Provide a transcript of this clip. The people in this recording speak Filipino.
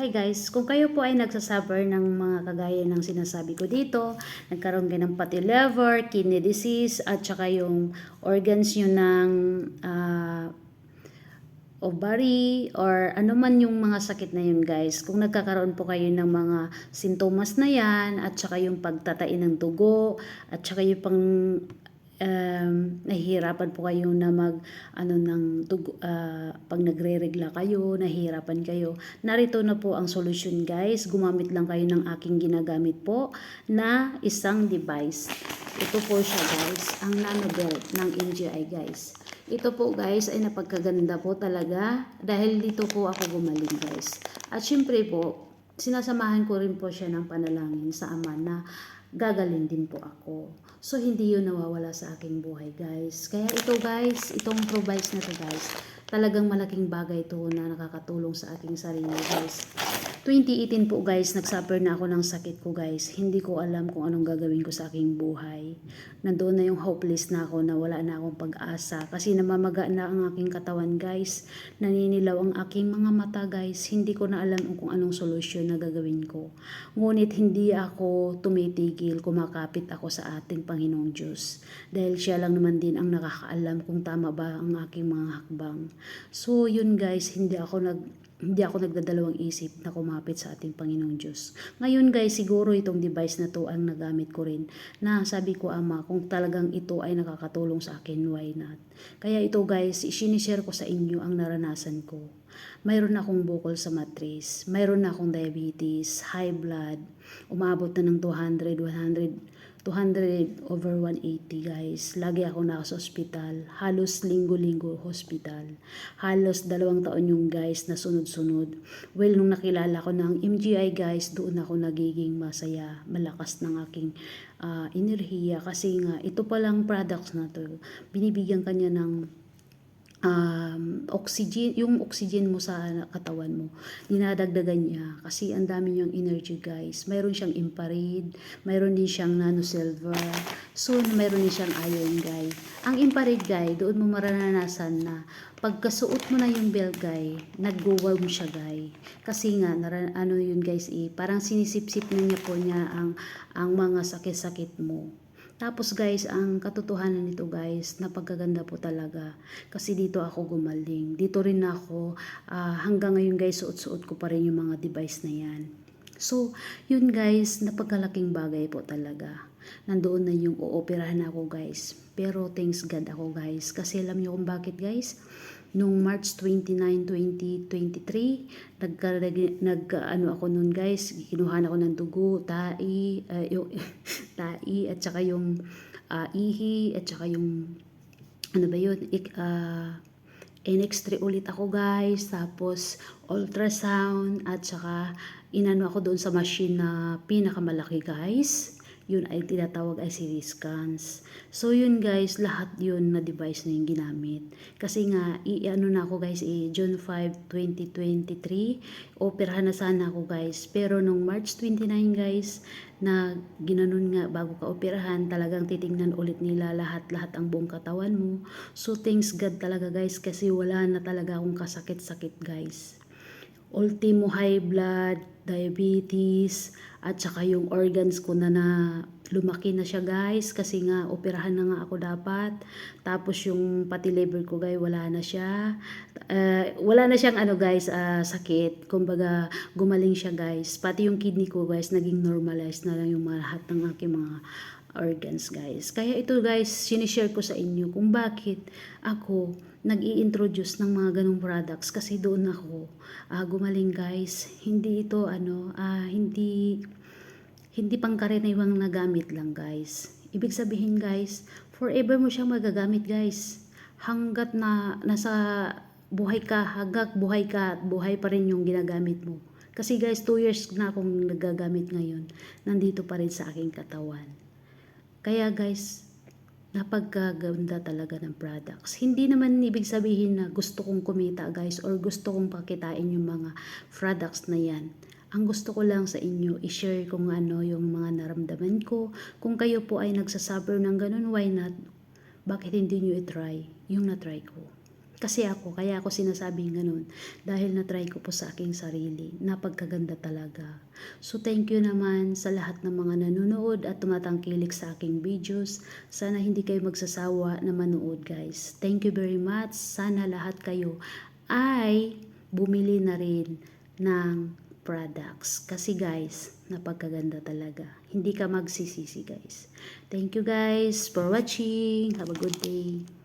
Hi guys, kung kayo po ay nagsasuffer ng mga kagaya ng sinasabi ko dito, nagkaroon kayo ng fatty liver, kidney disease, at saka yung organs nyo ng ovary, or ano man yung mga sakit na yun guys. Kung nagkakaroon po kayo ng mga sintomas na yan, at saka yung pagtatain ng dugo, at saka yung nahihirapan po kayo na pag nagre-regla kayo, nahihirapan kayo. Narito na po ang solusyon guys. Gumamit lang kayo ng aking ginagamit po na isang device. Ito po siya guys, ang nano belt ng MGI guys. Ito po guys ay napagkaganda po talaga dahil dito po ako gumaling guys. At syempre po, sinasamahan ko rin po siya ng panalangin sa Ama na gagaling din po ako. So, hindi yun nawawala sa aking buhay, guys. Kaya ito, guys, itong provides na to, guys, talagang malaking bagay ito na nakakatulong sa aking sarili, guys. 2018 po, guys, nagsuffer na ako ng sakit ko, guys. Hindi ko alam kung anong gagawin ko sa aking buhay. Nandoon na yung hopeless na ako na wala na akong pag-asa. Kasi namamaga na ang aking katawan, guys. Naninilaw ang aking mga mata, guys. Hindi ko na alam kung anong solusyon na gagawin ko. Ngunit hindi ako tumitigil, kumakapit ako sa ating Panginoong Diyos. Dahil siya lang naman din ang nakakaalam kung tama ba ang aking mga hakbang. So yun guys, hindi ako nagdadalawang isip na kumapit sa ating Panginoong Diyos. Ngayon guys, siguro itong device na to ang nagamit ko rin na sabi ko Ama, kung talagang ito ay nakakatulong sa akin, why not? Kaya ito guys, isinishare ko sa inyo ang naranasan ko. Mayroon akong bukol sa matris, mayroon na akong diabetes, high blood, umabot na ng 200 over 180 guys. Lagi ako nasa ospital. Halos linggo-linggo hospital. Halos 2 taon yung guys na sunod-sunod. Well, nung nakilala ko ng MGI guys, doon ako nagiging masaya. Malakas ng aking enerhiya. Kasi nga, ito palang products na to. Binibigyan kanya ng oxygen, yung oxygen mo sa katawan mo, dinadagdagan niya kasi ang dami niyang energy guys. Mayroon siyang infrared, mayroon din siyang nano silver, so mayroon din siyang iron guys. Ang infrared guys, doon mo maranasan na pagkasuot mo na yung belt guys, nag-warm siya guys. Kasi nga ano yun guys, parang sinisip-sip na niya po niya ang mga sakit-sakit mo. Tapos guys, ang katotohanan nito guys, napagkaganda po talaga. Kasi dito ako gumaling. Dito rin ako, hanggang ngayon guys, suot-suot ko pa rin yung mga device na yan. So, yun guys, napagkalaking bagay po talaga. Nandoon na yung ooperahan ako guys. Pero thanks God ako guys. Kasi alam niyo kung bakit guys? Nung March 29, 2023, ano ako nun guys, kinuha ako ng dugo, yung tai, at saka yung ihi, at saka yung, ano ba yun, NX3 ulit ako guys, tapos ultrasound, at saka inano ako doon sa machine na pinakamalaki guys. Yun ay tinatawag ay CT scans. So yun guys, lahat yun na device na yung ginamit. Kasi nga, ano na ako guys, June 5, 2023, operahan na sana ako guys. Pero nung March 29 guys, na ginanon nga bago ka operahan, talagang titingnan ulit nila lahat-lahat ang buong katawan mo. So thanks God talaga guys, kasi wala na talaga akong kasakit-sakit guys. Ultimo high blood, diabetes, at saka yung organs ko na lumaki na siya guys kasi nga operahan na nga ako dapat. Tapos yung pati liver ko guys, wala na siya. Wala na siyang ano guys, sakit. Kumbaga gumaling siya guys. Pati yung kidney ko guys, naging normalized na lang yung lahat ng aking mga organs guys. Kaya ito guys, sinishare ko sa inyo kung bakit ako nag-i-introduce ng mga ganong products kasi doon ako gumaling guys. Hindi ito hindi pangkaraniwang nagamit lang guys. Ibig sabihin guys, forever mo siyang magagamit guys. Hanggat na nasa hanggat buhay ka at buhay pa rin yung ginagamit mo. Kasi guys, 2 years na akong nagagamit ngayon. Nandito pa rin sa aking katawan. Kaya guys, napagkaganda talaga ng products. Hindi naman ibig sabihin na gusto kong kumita guys or gusto kong pakitain yung mga products na yan. Ang gusto ko lang sa inyo, i-share kung ano yung mga naramdaman ko. Kung kayo po ay nagsasuffer ng ganun, why not? Bakit hindi nyo i-try yung na-try ko? Kasi kaya ako sinasabing ganun. Dahil na-try ko po sa aking sarili. Napagkaganda talaga. So thank you naman sa lahat ng mga nanonood at tumatangkilik sa aking videos. Sana hindi kayo magsasawa na manood guys. Thank you very much. Sana lahat kayo ay bumili na rin ng products. Kasi guys, napagkaganda talaga. Hindi ka magsisisi guys. Thank you guys for watching. Have a good day.